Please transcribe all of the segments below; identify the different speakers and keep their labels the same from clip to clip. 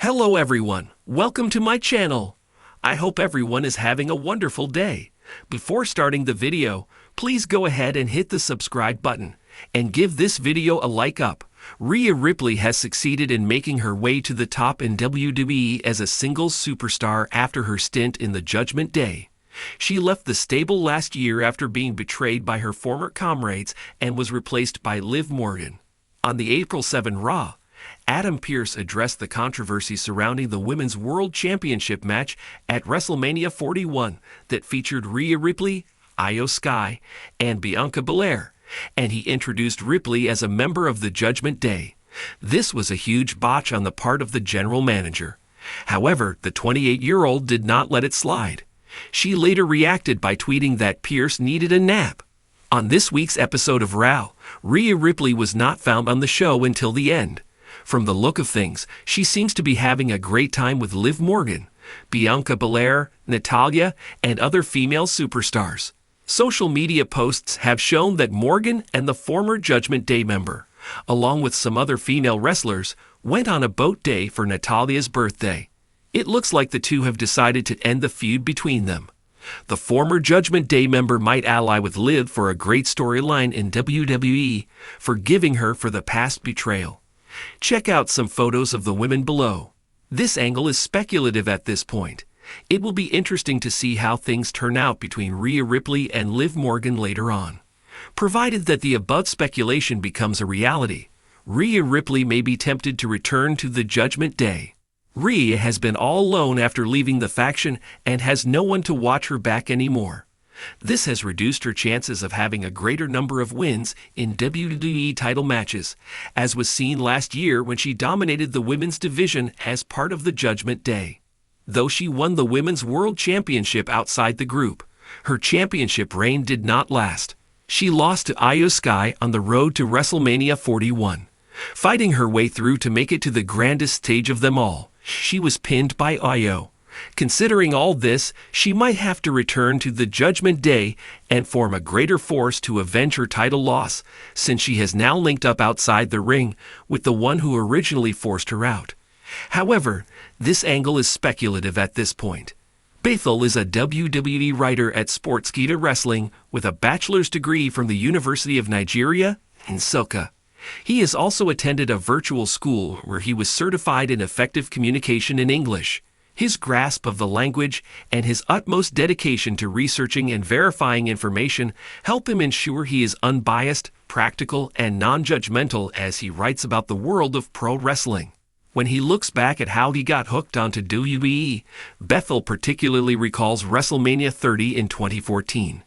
Speaker 1: Hello everyone, welcome to my channel. I hope everyone is having a wonderful day. Before starting the video, please go ahead and hit the subscribe button and give this video a like up. Rhea Ripley has succeeded in making her way to the top in WWE as a singles superstar after her stint in the Judgment Day. She left the stable last year after being betrayed by her former comrades and was replaced by Liv Morgan. On the April 7 Raw, Adam Pearce addressed the controversy surrounding the Women's World Championship match at WrestleMania 41 that featured Rhea Ripley, Io Sky, and Bianca Belair, and he introduced Ripley as a member of the Judgment Day. This was a huge botch on the part of the general manager. However, the 28-year-old did not let it slide. She later reacted by tweeting that Pearce needed a nap. On this week's episode of Raw, Rhea Ripley was not found on the show until the end. From the look of things, she seems to be having a great time with Liv Morgan, Bianca Belair, Natalya, and other female superstars. Social media posts have shown that Morgan and the former Judgment Day member, along with some other female wrestlers, went on a boat day for Natalya's birthday. It looks like the two have decided to end the feud between them. The former Judgment Day member might ally with Liv for a great storyline in WWE, forgiving her for the past betrayal. Check out some photos of the women below. This angle is speculative at this point. It will be interesting to see how things turn out between Rhea Ripley and Liv Morgan later on. Provided that the above speculation becomes a reality, Rhea Ripley may be tempted to return to the Judgment Day. Rhea has been all alone after leaving the faction and has no one to watch her back anymore. This has reduced her chances of having a greater number of wins in WWE title matches, as was seen last year when she dominated the women's division as part of the Judgment Day. Though she won the Women's World Championship outside the group, her championship reign did not last. She lost to Io Sky on the road to WrestleMania 41. Fighting her way through to make it to the grandest stage of them all, she was pinned by Io. Considering all this, she might have to return to the Judgment Day and form a greater force to avenge her title loss, since she has now linked up outside the ring with the one who originally forced her out. However, this angle is speculative at this point. Bethel is a WWE writer at Sportskeeda Wrestling with a bachelor's degree from the University of Nigeria in Nsukka. He has also attended a virtual school where he was certified in effective communication in English. His grasp of the language and his utmost dedication to researching and verifying information help him ensure he is unbiased, practical, and non-judgmental as he writes about the world of pro wrestling. When he looks back at how he got hooked onto WWE, Bethel particularly recalls WrestleMania 30 in 2014.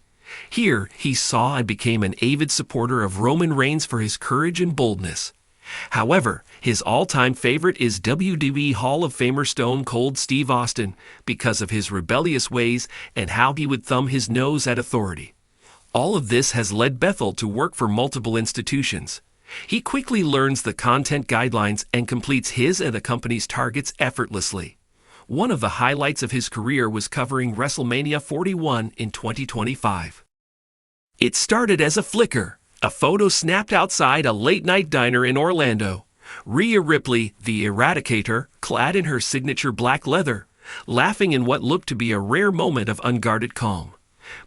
Speaker 1: Here, he saw and became an avid supporter of Roman Reigns for his courage and boldness. However, his all-time favorite is WWE Hall of Famer Stone Cold Steve Austin because of his rebellious ways and how he would thumb his nose at authority. All of this has led Bethel to work for multiple institutions. He quickly learns the content guidelines and completes his and the company's targets effortlessly. One of the highlights of his career was covering WrestleMania 41 in 2025. It started as a flicker, a photo snapped outside a late-night diner in Orlando. Rhea Ripley, the Eradicator, clad in her signature black leather, laughing in what looked to be a rare moment of unguarded calm.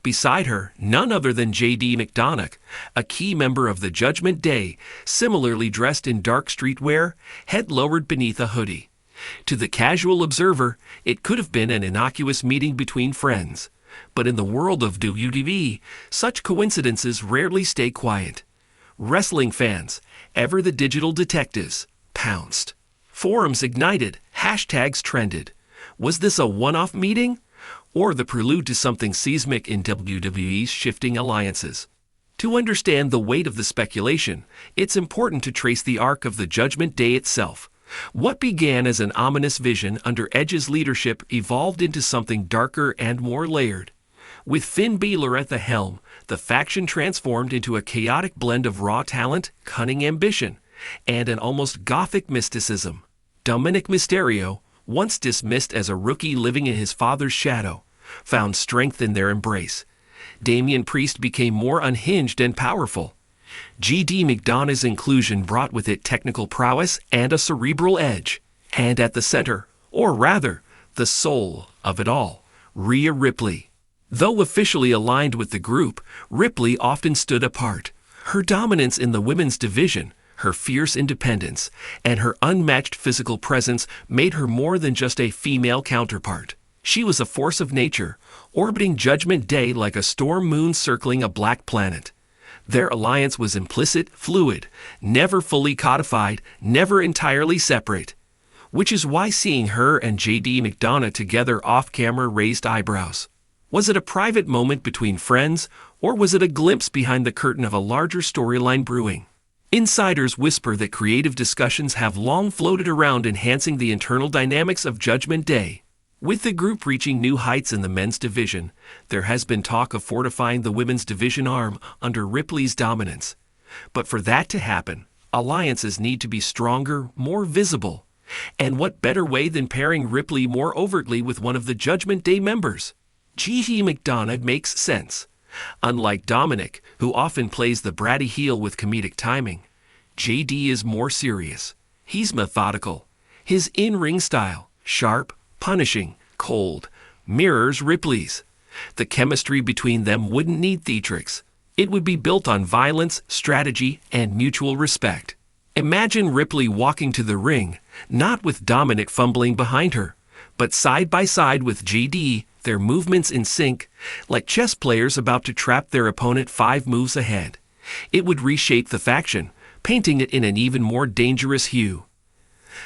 Speaker 1: Beside her, none other than J.D. McDonough, a key member of the Judgment Day, similarly dressed in dark streetwear, head lowered beneath a hoodie. To the casual observer, it could have been an innocuous meeting between friends. But in the world of WWE, such coincidences rarely stay quiet. Wrestling fans, ever the digital detectives, pounced. Forums ignited, hashtags trended. Was this a one-off meeting? Or the prelude to something seismic in WWE's shifting alliances? To understand the weight of the speculation, it's important to trace the arc of the Judgment Day itself. What began as an ominous vision under Edge's leadership evolved into something darker and more layered. With Finn Balor at the helm, the faction transformed into a chaotic blend of raw talent, cunning ambition, and an almost gothic mysticism. Dominic Mysterio, once dismissed as a rookie living in his father's shadow, found strength in their embrace. Damian Priest became more unhinged and powerful. J.D. McDonough's inclusion brought with it technical prowess and a cerebral edge. And at the center, or rather, the soul of it all, Rhea Ripley. Though officially aligned with the group, Ripley often stood apart. Her dominance in the women's division, her fierce independence, and her unmatched physical presence made her more than just a female counterpart. She was a force of nature, orbiting Judgment Day like a storm moon circling a black planet. Their alliance was implicit, fluid, never fully codified, never entirely separate. Which is why seeing her and J.D. McDonough together off-camera raised eyebrows. Was it a private moment between friends, or was it a glimpse behind the curtain of a larger storyline brewing? Insiders whisper that creative discussions have long floated around enhancing the internal dynamics of Judgment Day. With the group reaching new heights in the men's division, there has been talk of fortifying the women's division arm under Ripley's dominance. But for that to happen, alliances need to be stronger, more visible. And what better way than pairing Ripley more overtly with one of the Judgment Day members? J.D. McDonough makes sense. Unlike Dominic, who often plays the bratty heel with comedic timing, J.D. is more serious. He's methodical. His in-ring style, sharp, punishing, cold, mirrors Ripley's. The chemistry between them wouldn't need theatrics. It would be built on violence, strategy, and mutual respect. Imagine Ripley walking to the ring, not with Dominic fumbling behind her, but side by side with J.D., their movements in sync, like chess players about to trap their opponent 5 moves ahead. It would reshape the faction, painting it in an even more dangerous hue.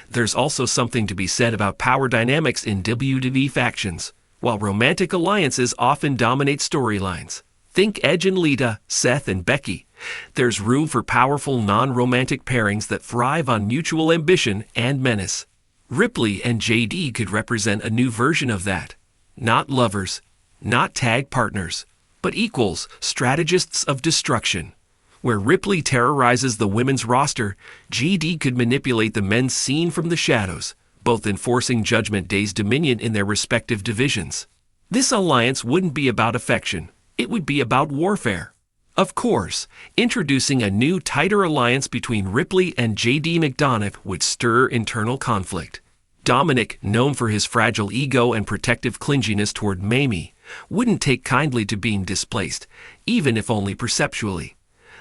Speaker 1: There's also something to be said about power dynamics in WWE factions. While romantic alliances often dominate storylines, think Edge and Lita, Seth and Becky, there's room for powerful non-romantic pairings that thrive on mutual ambition and menace. Ripley and J.D. could represent a new version of that. Not lovers, not tag partners, but equals, strategists of destruction. Where Ripley terrorizes the women's roster, J.D. could manipulate the men's scene from the shadows, both enforcing Judgment Day's dominion in their respective divisions. This alliance wouldn't be about affection, it would be about warfare. Of course, introducing a new, tighter alliance between Ripley and J.D. McDonough would stir internal conflict. Dominic, known for his fragile ego and protective clinginess toward Mamie, wouldn't take kindly to being displaced, even if only perceptually.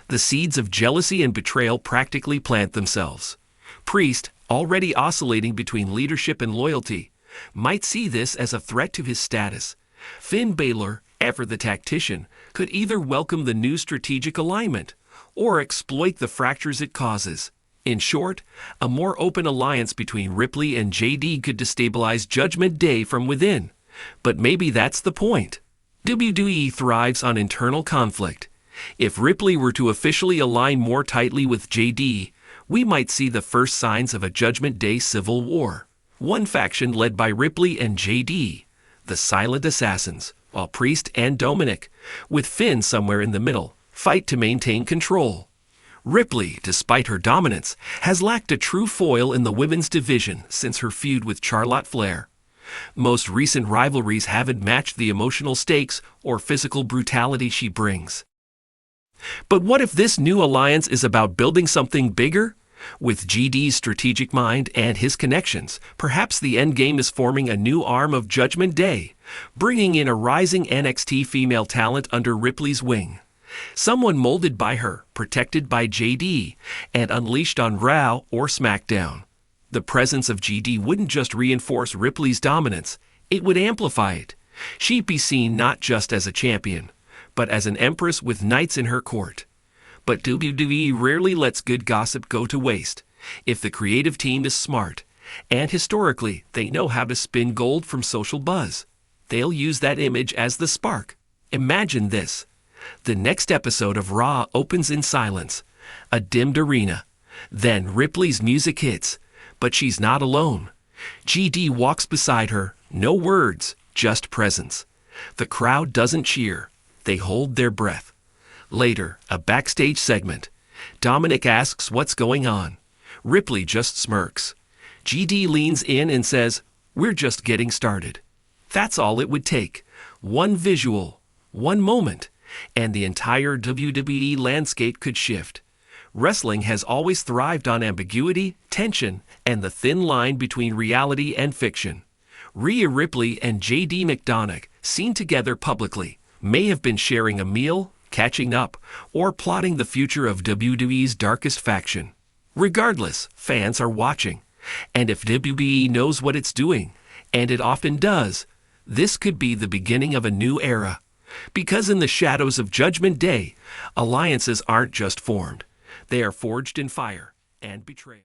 Speaker 1: The seeds of jealousy and betrayal practically plant themselves. Priest, already oscillating between leadership and loyalty, might see this as a threat to his status. Finn Balor, ever the tactician, could either welcome the new strategic alignment or exploit the fractures it causes. In short, a more open alliance between Ripley and J.D. could destabilize Judgment Day from within. But maybe that's the point. WWE thrives on internal conflict. If Ripley were to officially align more tightly with J.D., we might see the first signs of a Judgment Day civil war. One faction led by Ripley and J.D., the Silent Assassins, while Priest and Dominic, with Finn somewhere in the middle, fight to maintain control. Ripley, despite her dominance, has lacked a true foil in the women's division since her feud with Charlotte Flair. Most recent rivalries haven't matched the emotional stakes or physical brutality she brings. But what if this new alliance is about building something bigger? With GD's strategic mind and his connections, perhaps the endgame is forming a new arm of Judgment Day, bringing in a rising NXT female talent under Ripley's wing. Someone molded by her, protected by JD, and unleashed on Raw or SmackDown. The presence of GD wouldn't just reinforce Ripley's dominance, it would amplify it. She'd be seen not just as a champion, but as an empress with knights in her court. But WWE rarely lets good gossip go to waste. If the creative team is smart, and historically they know how to spin gold from social buzz, they'll use that image as the spark. Imagine this. The next episode of Raw opens in silence, a dimmed arena. Then Ripley's music hits, but she's not alone. GD walks beside her, no words, just presence. The crowd doesn't cheer, they hold their breath. Later, a backstage segment. Dominic asks what's going on. Ripley just smirks. GD leans in and says, "We're just getting started." That's all it would take. One visual, one moment, and the entire WWE landscape could shift. Wrestling has always thrived on ambiguity, tension, and the thin line between reality and fiction. Rhea Ripley and J.D. McDonagh, seen together publicly, may have been sharing a meal, catching up, or plotting the future of WWE's darkest faction. Regardless, fans are watching. And if WWE knows what it's doing, and it often does, this could be the beginning of a new era. Because in the shadows of Judgment Day, alliances aren't just formed. They are forged in fire and betrayal.